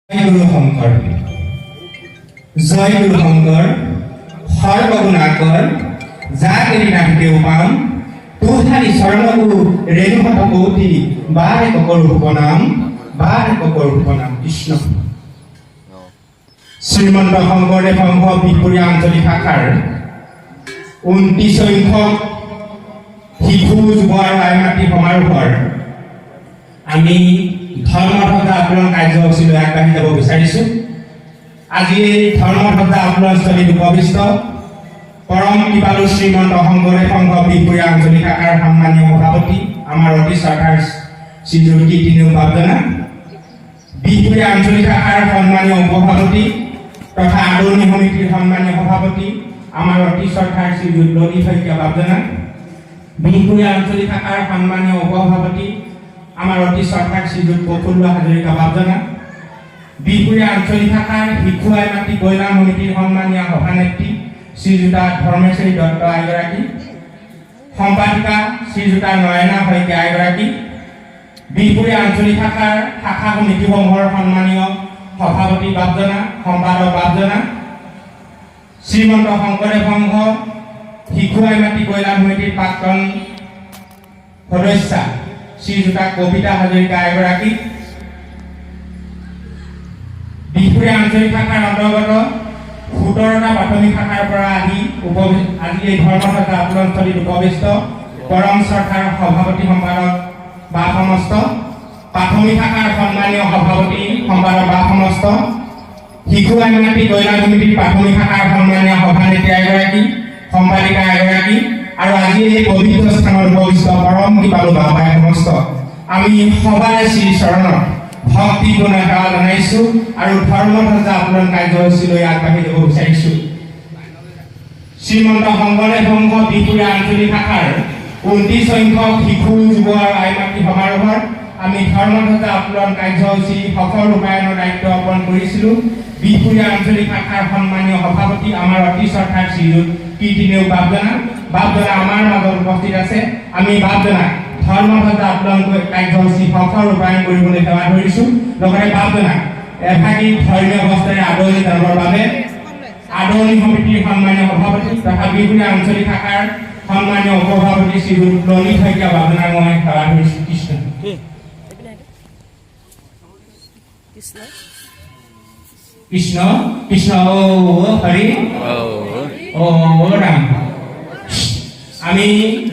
গুৰু শঙ্কৰ জয় গুৰু শঙ্কৰ সৰ্বগুণাকৰ যা কেৰি নাহিতেও পাম তোহাৰি শৰণকু ৰেণুহত কৌতি বাৰে ককৰু উপনাম কৃষ্ণ। শ্ৰীমন্ত শংকৰদেৱ সংঘ বিহপুৰীয়া আঞ্চলিক শাখাৰ 29 সংখ্যক শিশু যুৱ আৰু আই মাতৃ সমাৰোহৰ আমি ধৰ্মধ্বজা উত্তোলন কাৰ্যসূচীলৈ আগবাঢ়ি যাব বিচাৰিছোঁ। আজি এই ধৰ্মধ্বজা উত্তোলনস্থলীত উপবিষ্ট পৰম কৃপালু শ্ৰীমন্ত শংকৰদেৱ সংঘ বিহপুৰীয়া আঞ্চলিক শাখাৰ সন্মানীয় সভাপতি আমাৰ অতি শ্ৰদ্ধাৰ শ্ৰীযুত কীৰ্তিনেও বাপজনা, বিহপুৰীয়া আঞ্চলিক শাখাৰ সন্মানীয় উপসভাপতি তথা আদৰণি সমিতিৰ সন্মানীয় সভাপতি আমাৰ অতি শ্ৰদ্ধাৰ শ্ৰীযুত ললিত শইকীয়া বাপজনা, বিহপুৰীয়া আঞ্চলিক শাখাৰ সন্মানীয় উপসভাপতি আমাৰ অতি শ্ৰদ্ধাৰ শ্ৰীযুত প্ৰফুল্ল হাজৰিকা বাপজনা, বিহপুৰীয়া আঞ্চলিক শাখাৰ শিশু আই মাতৃ কল্যাণ সমিতিৰ সন্মানীয় সভানেত্ৰী শ্ৰীযুতা ধৰ্মেশ্বৰী দত্ত আইগৰাকী, সম্পাদিকা শ্ৰীযুতা নয়না শইকীয়া আইগৰাকী, বিহপুৰীয়া আঞ্চলিক শাখাৰ শাখা সমিতিসমূহৰ সন্মানীয় সভাপতি বাপজনা, সম্পাদক বাপজনা, শ্ৰীমন্ত শংকৰদেৱ সংঘ শিশু আই মাতৃ কল্যাণ সমিতিৰ প্ৰাক্তন সদস্যা শ্ৰীযুতা কবিতা হাজৰিকা এগৰাকী, বিহপুৰীয়া আঞ্চলিক শাখাৰ অন্তৰ্গত 17টা প্ৰাথমিক শাখাৰ পৰা আজি এই ধৰ্মধ্বজা উত্তোলনস্থলীত উপবিষ্ট পৰম শ্ৰদ্ধাৰ সভাপতি সম্পাদক বা সমস্ত, প্ৰাথমিক শাখাৰ সন্মানীয় সভাপতি সম্পাদক বা সমস্ত, শিশু আই মাতৃ কল্যাণ সমিতিৰ প্ৰাথমিক শাখাৰ সন্মানীয় সভানেত্ৰী এগৰাকী, সম্পাদিকা এগৰাকী আৰু আজি এই পবিত্ৰ স্থানত উপবিষ্ট পৰম কৃপালু বাবাই সমস্ত আমি সবাই শ্ৰী চৰণত ভক্তি গুণ সেৱা জনাইছোঁ আৰু ধৰ্মধ্বজা উত্তোলন কাৰ্যসূচীলৈ আগবাঢ়ি যাব বিচাৰিছোঁ। শ্ৰীমন্ত শংকৰদেৱ সংঘ বিহপুৰীয়া আঞ্চলিক শাখাৰ 29 সংখ্যক শিশু যুৱ আৰু আই মাতৃ সমাৰোহৰ আমি ধৰ্মধ্বজা উত্তোলন কাৰ্যসূচী সফল ৰূপায়ণৰ দায়িত্ব অৰ্পণ কৰিছিলোঁ। বিহপুৰীয়া আঞ্চলিক শাখাৰ সন্মানীয় সভাপতি আমাৰ অতি শ্ৰদ্ধাৰ শ্ৰীযুত কীৰ্তিনেও বাপজনা আমাৰ মাজত উপস্থিত আছে। আমি বাপজনাক ধৰ্মধ্বজা উত্তোলন কাৰ্যসূচী সফল ৰূপায়ণ কৰিবলৈ সেৱা ধৰিছোঁ। লগতে বাপজনাক এভাগী ধৰ্মীয় অৱস্থাৰে আদৰণি জনাবৰ বাবে আদৰণি সমিতিৰ সন্মানীয় সভাপতি তথা বিহপুৰীয়া আঞ্চলিক শাখাৰ সন্মানীয় উপসভাপতি শ্ৰীযুত ললিত শইকীয়া বাপজনাক মই সেৱা ধৰিছোঁ। কৃষ্ণ কৃষ্ণ ও হৰি ও ৰাম। আমি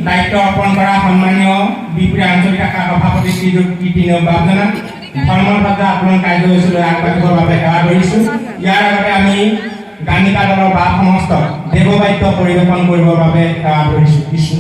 দায়িত্ব অৰ্পণ কৰা সন্মানীয় বিহপুৰীয়া আঞ্চলিক শাখাৰ সভাপতি শ্ৰীযুত কীৰ্তিনেও বাপজনা ধৰ্মধ্বজা উত্তোলন কাৰ্যসূচীলৈ আগবাঢ়িবৰ বাবে সেৱা ধৰিছোঁ। ইয়াৰ আগতে আমি গানিকা দলৰ বা সমস্ত দেৱবাদ্য পৰিৱেশন কৰিবৰ বাবে সেৱা ধৰিছোঁ। কৃষ্ণ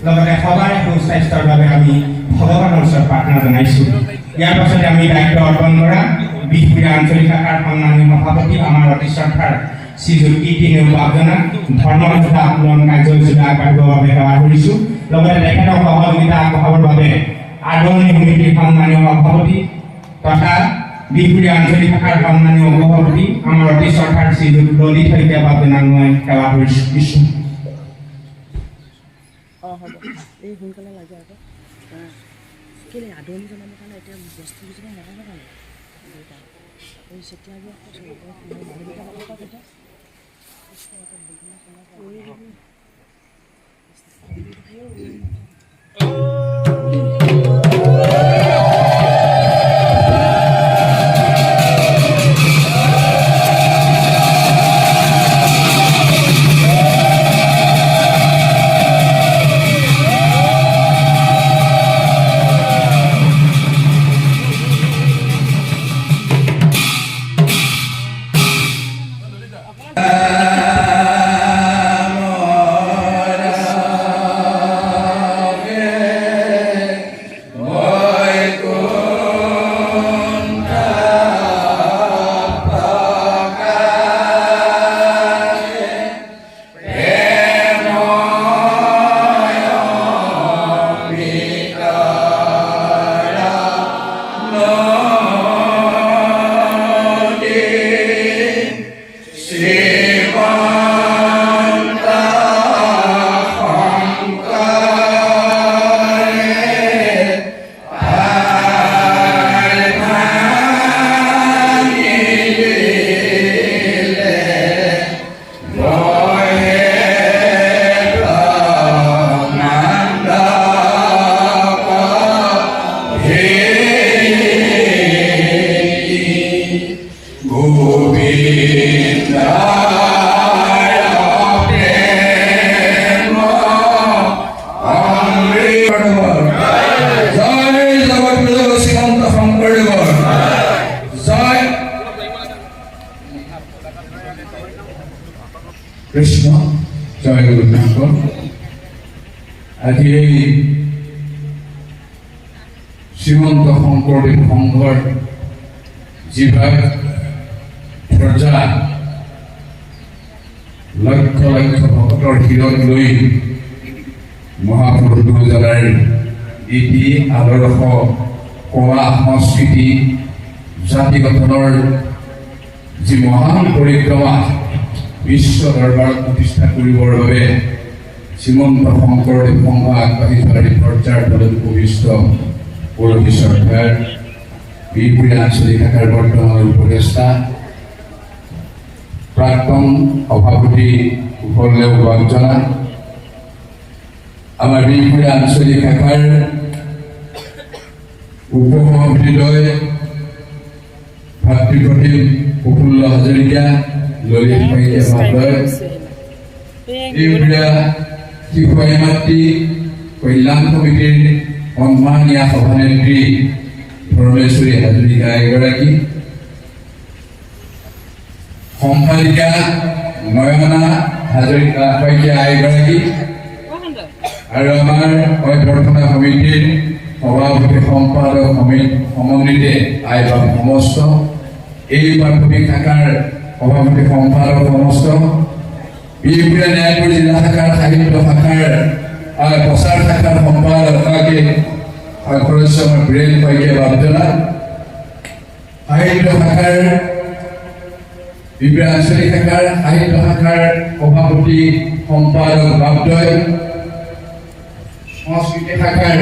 লগতে সবাৰে সুস্বাস্থ্যৰ বাবে আমি ভগৱানৰ ওচৰত প্ৰাৰ্থনা জনাইছোঁ। ইয়াৰ পাছতে আমি দায়িত্ব অৰ্পণ কৰা বিহপুৰীয়া আঞ্চলিক শাখাৰ সন্মানীয় সভাপতি আমাৰ অতি শ্ৰদ্ধাৰ শ্ৰীযুত কীৰ্তিদেৱ বাপজনাক ধৰ্মঘোষা আন্দোলন কাৰ্যসূচীত আগবাঢ়িবৰ বাবে সেৱা কৰিছোঁ লগতে তেখেতক সহযোগিতা আগবঢ়াবৰ বাবে আদৰণি সমিতিৰ সন্মানীয় সভাপতি তথা বিহপুৰীয়া আঞ্চলিক শাখাৰ সন্মানীয় সভাপতি আমাৰ অতি শ্ৰদ্ধাৰ শ্ৰীযুত ললিত শইকীয়া বাপজনাক মই সেৱা কৰিছোঁ এই সোনকালে লাগে আকৌ কেলে আদৰণি জনাবৰ কাৰণে এতিয়া বস্তু কিছুমান নালাগে কাৰণে এই চেতিয়াবোৰ মানুহকেইটা লগৰ পৰা কৃষ্ণ জয় গুৰু ঠাকুৰ আজি এই শ্ৰীমন্ত শংকৰদেৱ সংঘৰ যিভাগ প্ৰজা লক্ষ লক্ষ ভক্তৰ হৃদয় লৈ মহাপুৰুষ গুৰুজনাৰ নীতি আদৰ্শ কলা সংস্কৃতি জাতি গঠনৰ যি মহান পৰিক্ৰমা বিশ্ব দৰবাৰত প্ৰতিষ্ঠা কৰিবৰ বাবে শ্ৰীমন্ত শংকৰদেৱ সংঘ আগবাঢ়ি যোৱাৰ পৰ্যায়ৰ ফলত উপবিষ্ট পৌৰহিত চৰকাৰ বিহপুৰীয়া আঞ্চলিক শাখাৰ বৰ্তমানৰ উপদেষ্টা প্ৰাক্তন সভাপতি উপলেও বাগজনা আমাৰ বিহপুৰীয়া আঞ্চলিক শাখাৰ উপসভাপতিদ্বয় ভাতৃপ্ৰতিম প্ৰফুল্ল হাজৰিকা ললিত শইকীয়া মহোদয় বিহপুৰীয়া শিশু মাতৃ কল্যাণ সমিতিৰ সন্মানীয় সভানেত্ৰী ধৰ্মেশ্বৰী হাজৰিকা এগৰাকী সম্পাদিকা নয়না হাজৰিকা শইকীয়া এগৰাকী আৰু আমাৰ অভ্যৰ্থনা সমিতিৰ সভাপতি সম্পাদক সমন্বিতে আইবা সমস্ত এই প্ৰাথমিক শাখাৰ সভাপতি সম্পাদক সমস্ত বিহপুৰীয়া ন্যায়পুৰ জিলা শাখাৰ সাহিত্য শাখাৰ প্ৰচাৰ শাখাৰ সম্পাদকে আমাৰ বীৰেন শইকীয়া বাপজনা সাহিত্য শাখাৰ বিহপুৰীয়া আঞ্চলিক শাখাৰ সাহিত্য শাখাৰ সভাপতি সম্পাদক বাপদ্বয় সংস্কৃতি শাখাৰ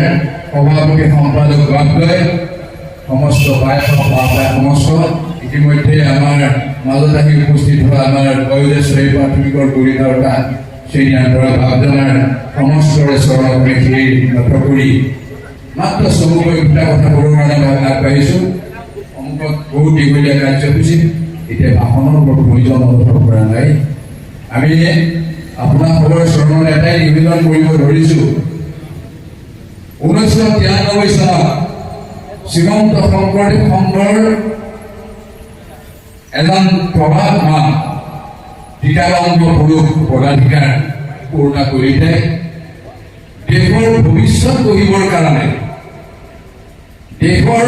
সভাপতি সম্পাদক বাপদ্বয় সমস্ত সমস্ত ইতিমধ্যে আমাৰ মাজত আহি উপস্থিত হোৱা আমাৰ বয়োজ্যেষ্ঠ প্ৰাথমিকৰ পৰিচালকা শ্ৰীনাথ বাপজনাৰ সমস্তৰে চৰণত ৰাখি নথ কৰি মাত্ৰ চমুকৈ দুটা কথা ক'বৰ কাৰণে আগবাঢ়িছোঁ সন্মুখত বহুত দীঘলীয়া কাৰ্যসূচী এতিয়া ভাষণৰ ওপৰত প্ৰয়োজন অনুভৱ কৰা নাই আমি আপোনালোকৰ চৰণত এটাই নিবেদন কৰিব ধৰিছোঁ 1993 চনত শ্ৰীমন্ত শংকৰদেৱ সংঘৰ এজন প্ৰভাৱমান টিকাৰংগ পুৰুষ পদাধিকাৰ পূৰ্ণ কৰিলে দেশৰ ভৱিষ্যত গঢ়িবৰ কাৰণে দেশৰ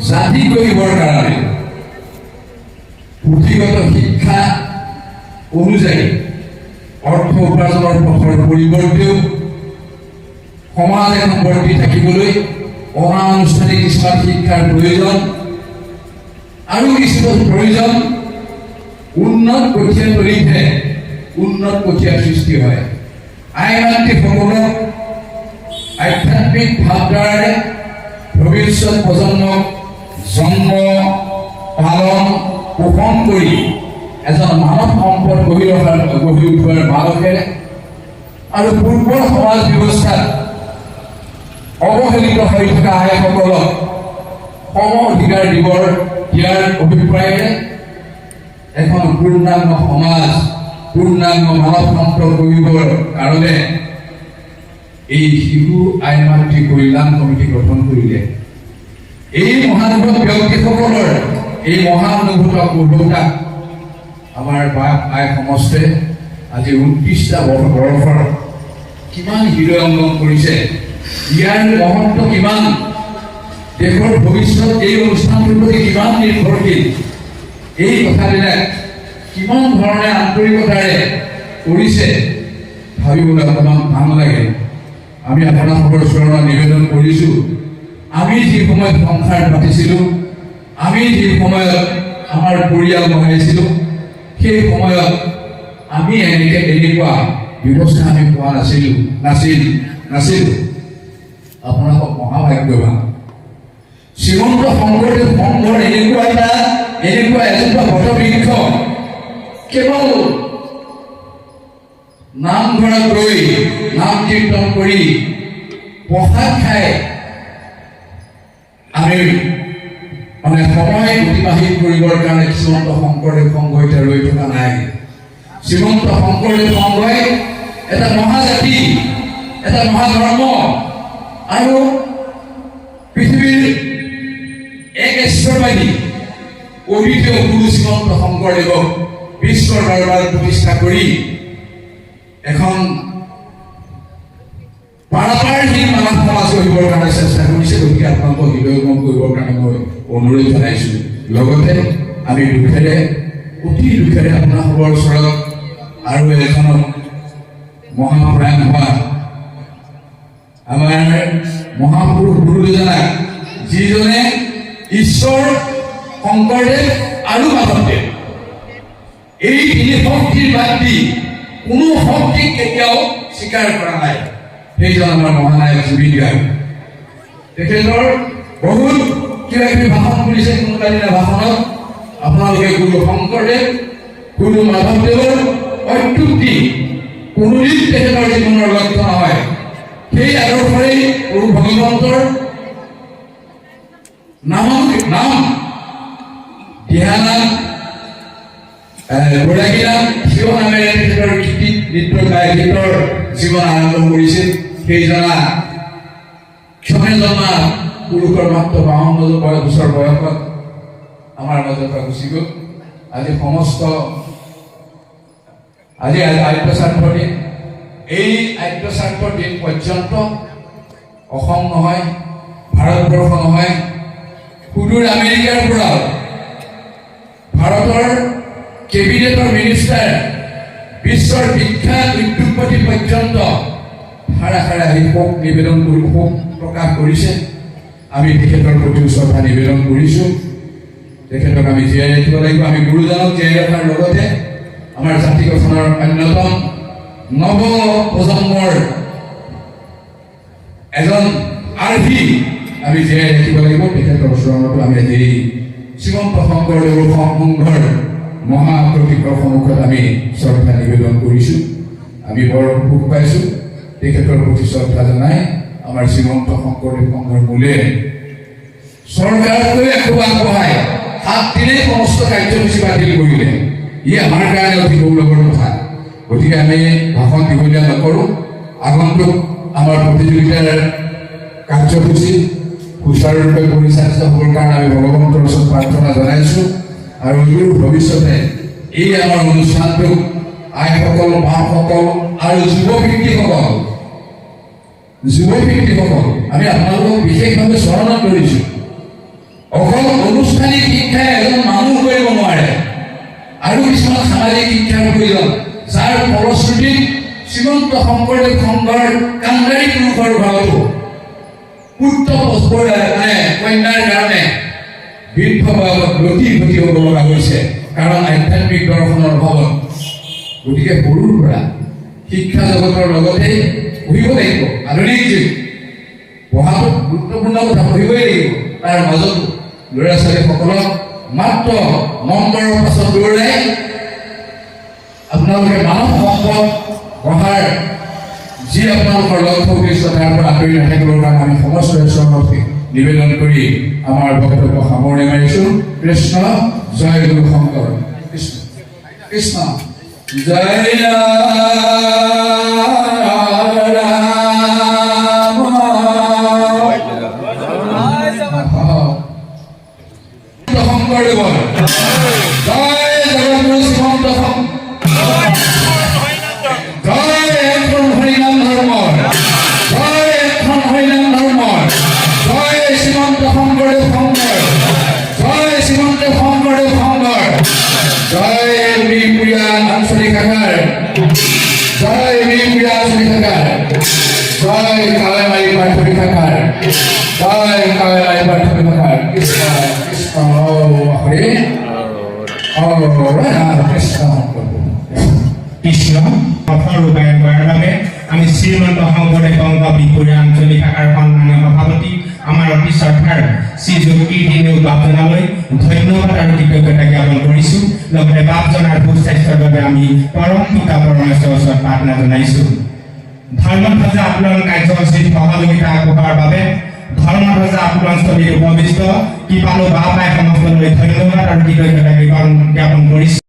জাতি গঢ়িবৰ কাৰণে পুথিগত শিক্ষা অনুযায়ী অৰ্থ উপাৰ্জনৰ পথৰ পৰিৱৰ্তেও সমাজ এখন বৰ্তি থাকিবলৈ অনানুষ্ঠানিক কিছুমান শিক্ষাৰ প্ৰয়োজন আৰু কিছুমান প্ৰয়োজন উন্নত কঠীয়া তলিতহে উন্নত কঠীয়াৰ সৃষ্টি হয় আই মাতৃসকলক আধ্যাত্মিক ভাৱধাৰাৰে ভৱিষ্যত প্ৰজন্মক জন্ম পালন পোষণ কৰি এজন মানৱ সম্পদ গঢ়ি উঠোৱাৰ বালকে আৰু পূৰ্বৰ সমাজ ব্যৱস্থাত অৱহেলিত হৈ থকা আইসকলক সম অধিকাৰ দিয়াৰ অভিপ্ৰায়েৰে এখন পূৰ্ণাংগ সমাজ পূৰ্ণাংগ মানৱ সম্পদ গঢ়িবৰ কাৰণে এই শিশু আই মাতৃ কল্যাণ কমিটি গঠন কৰিলে এই মহানুভৱ ব্যক্তিসকলৰ এই মহানুভূত কৌৰৱতাক আমাৰ বাপ আই সমষ্টিয়ে আজি 29টা বৰ্ষৰ কিমান হৃদয়ংগম কৰিছে ইয়াৰ মহত্ব কিমান দেশৰ ভৱিষ্যত এই অনুষ্ঠানটোৰ প্ৰতি কিমান নিৰ্ভৰশীল এই কথাবিলাক কিমান ধৰণে আন্তৰিকতাৰে কৰিছে ভাবিবলৈ অকণমান ভাল লাগে আমি আপোনালোকৰ ওচৰত নিবেদন কৰিছোঁ আমি যি সময়ত সংসাৰ পাতিছিলোঁ আমি যি সময়ত আমাৰ পৰিয়াল বঢ়াইছিলোঁ সেই সময়ত আমি এনেকুৱা ব্যৱস্থা আমি পোৱা নাছিলোঁ আপোনালোক মহাভাগ্যৱান শ্ৰীমন্ত শংকৰদেৱ সংঘৰ এনেকুৱা এজোপা বটবৃক্ষ কেৱল নামঘৰত গৈ নাম কীৰ্তন কৰি প্ৰসাদ খাই আমি সময় অতিবাহিত কৰিবৰ কাৰণে শ্ৰীমন্ত শংকৰদেৱ সংঘ এতিয়া ৰৈ থকা নাই শ্ৰীমন্ত শংকৰদেৱ সংঘই এটা মহাজাতি এটা মহাধৰ্ম আৰু পৃথিৱীৰ এক ঈশ্বৰবাদী অদ্বিতীয় গুৰু শ্ৰীমন্ত শংকৰদেৱক বিশ্বৰ দৰবাৰত প্ৰতিষ্ঠা কৰি এখন পাৰাপাৰহীন মানৱ সমাজ গঢ়িবৰ কাৰণে চেষ্টা কৰিছে গতিকে আপোনালোকক হৃদয়ংগম কৰিবৰ কাৰণে মই অনুৰোধ জনাইছোঁ লগতে আমি অতি দুখেৰে আপোনালোকৰ ওচৰত আৰু এজনক মহাপ্ৰাণ হোৱা আমাৰ মহাপুৰুষ গুৰু দুজনাক যিজনে ঈশ্বৰ শংকৰদেৱ আৰু মাধৱদেৱ এই তিনি শক্তিৰ বাদ দি কোনো শক্তিক কেতিয়াও স্বীকাৰ কৰা নাই সেইজন আমাৰ মহানায়ক জুবিন গাৰ্গ তেখেতৰ বহুত কিবা কিবি ভাষণ কৰিছে কোনোবাদিনা ভাষণত আপোনালোকে গুৰু শংকৰদেৱ গুৰু মাধৱদেৱৰ অত্যুক্তি কোনোদিন তেখেতৰ জীৱনৰ লক্ষ্য নহয় সেই আদৰ্শৰেই গুৰু ভগৱন্তৰ নাম দিহানাম বৈৰাগী নাম শিৱ নামেৰে তেখেতৰ গীত নৃত্য গাই গীতৰ জীৱন আৰম্ভ কৰিছিল সেইজনা ক্ষমে জন্মা পুৰুষৰ মাত্ৰ 52 বছৰ বয়সত আমাৰ মাজৰ পৰা গুচি গ'ল আজি আদ্য স্বাৰ্থৰ দিন এই আদ্য স্বাৰ্থৰ দিন পৰ্যন্ত অসম নহয় ভাৰতবৰ্ষ নহয় সুদূৰ আমেৰিকাৰ পৰা ভাৰতৰ কেবিনেটৰ মিনিষ্টাৰ বিশ্বৰ বিখ্যাত উদ্যোগপতি পৰ্যন্ত ধাৰা আহি শোক নিবেদন কৰি শোক প্ৰকাশ কৰিছে আমি তেখেতৰ প্ৰতি শ্ৰদ্ধা নিবেদন কৰিছোঁ তেখেতক আমি জীয়াই ৰাখিব লাগিব আমি গুৰুজনক জীয়াই ৰখাৰ লগতে আমাৰ জাতি গঠনৰ অন্যতম নৱ প্ৰজন্মৰ এজন আৰ্হি আমি জীয়াই ৰাখিব লাগিব তেখেতৰ ওচৰতো আমি আজি শ্ৰীমন্ত শংকৰদেৱৰ সংঘৰ মহাপ্ৰতীকৰ সন্মুখত আমি শ্ৰদ্ধা নিবেদন কৰিছোঁ আমি বৰ সুখ পাইছোঁ তেখেতৰ প্ৰতি শ্ৰদ্ধা জনাই আমাৰ শ্ৰীমন্ত শংকৰদেৱ সংঘৰ মূলে চৰকাৰলৈ একো আগবঢ়াই 7 দিনেই সমস্ত কাৰ্যসূচী বাতিল কৰিলে ই আমাৰ কাৰণে অতি গৌৰৱৰ কথা গতিকে আমি ভাষণ দীঘলীয়া নকৰোঁ আগন্তুক আমাৰ প্ৰতিযোগিতাৰ কাৰ্যসূচী সুচাৰুৰূপে পৰিচালিত হ'বৰ কাৰণে আমি ভগৱন্তৰ ওচৰত প্ৰাৰ্থনা জনাইছোঁ আৰু ভৱিষ্যতে এই আমাৰ অনুষ্ঠানটোক আইসকল মাসকল আৰু যুৱভিত্তিসকল আমি আপোনালোকক বিশেষভাৱে স্মৰণ কৰিছোঁ অকল অনুষ্ঠানিক শিক্ষাই এজন মানুহ কৰিব নোৱাৰে আৰু কিছুমান সামাজিক শিক্ষাৰ প্ৰয়োজন, যাৰ ফলশ্ৰুতিত শ্ৰীমন্ত শংকৰদেৱ সংঘৰ কাংগাৰী পুৰুষৰ ঘৰতো পুত্ৰ কন্যাৰ কাৰণে বৃদ্ধ বয়সত লতি ঘটি হ'ব লগা হৈছে, কাৰণ আধ্যাত্মিক দৰ্শনৰ অভাৱত। গতিকে সৰুৰ পৰা শিক্ষা জগতৰ লগতে পঢ়িব লাগিব। আধুনিক যুগ পঢ়াটো গুৰুত্বপূৰ্ণ কথা, পঢ়িবই লাগিব। তাৰ মাজতো ল'ৰা ছোৱালীসকলক মাত্ৰ নম্বৰৰ পাছত দৌৰাই আপোনালোকে মানৱ সম্পদ গঢ়াৰ যি আপোনালোকৰ লক্ষ্য উদ্দেশ্য তাৰ পৰা আঁতৰি নাথাকিবৰ কাৰণে আমি সমস্ত ঈশ্বৰক নিবেদন কৰি আমাৰ বক্তব্য সামৰণি মাৰিছোঁ। কৃষ্ণ জয় গুৰু শংকৰ। কৃষ্ণ কৃষ্ণ জয় শংকৰদেৱৰ জয় জগতগুৰু শ্ৰীমন্ত জয় এখন হৰিনাম ধৰ্মৰ, জয় এখন হৰিনাম ধৰ্মৰ, জয় শ্ৰীমন্ত শংকৰদেৱ শংকৰ, জয় শ্ৰীমন্ত শংকৰদেৱ শংকৰ, জয় বিপুৰীয়া আঞ্চলিক শাখাৰ, জয় বিপুৰীয়া আঞ্চলিক শাখাৰ, জয় কাৱৈমাৰী প্ৰাথমিক শাখাৰ, জয় কাৱৈমাৰী প্ৰাথমিক শাখাৰ। কৃষ্ণ কৃষ্ণ হৰে কৃষ্ণ কৃষ্ণ সফল ৰূপায়ণ কৰাৰ বাবে আমি শ্ৰীমন্ত শংকৰদেৱ সংঘ বিপুৰীয়া আঞ্চলিক শাখাৰ সন্মানীয় সভাপতি আমাৰ অতি শ্ৰদ্ধাৰ শ্ৰীযুত কীৰ্তিদেউ বাপজনালৈ ধন্যবাদ আৰু কৃতজ্ঞতা জ্ঞাপন কৰিছোঁ। লগতে বাপজনাৰ সুস্বাস্থ্যৰ বাবে আমি পৰম পিতা পৰমেশ্বৰৰ ওচৰত প্ৰাৰ্থনা জনাইছোঁ। ধৰ্মধ্বজা আন্দোলন কাৰ্যসূচীত সহযোগিতা আগবঢ়োৱাৰ বাবে ধৰ্মধ্বজা আন্দোলনস্থলীত উপবিষ্ট কৃপালু বাপাই সমস্তলৈ ধন্যবাদ আৰু কৃতজ্ঞতা জ্ঞাপন কৰিছোঁ।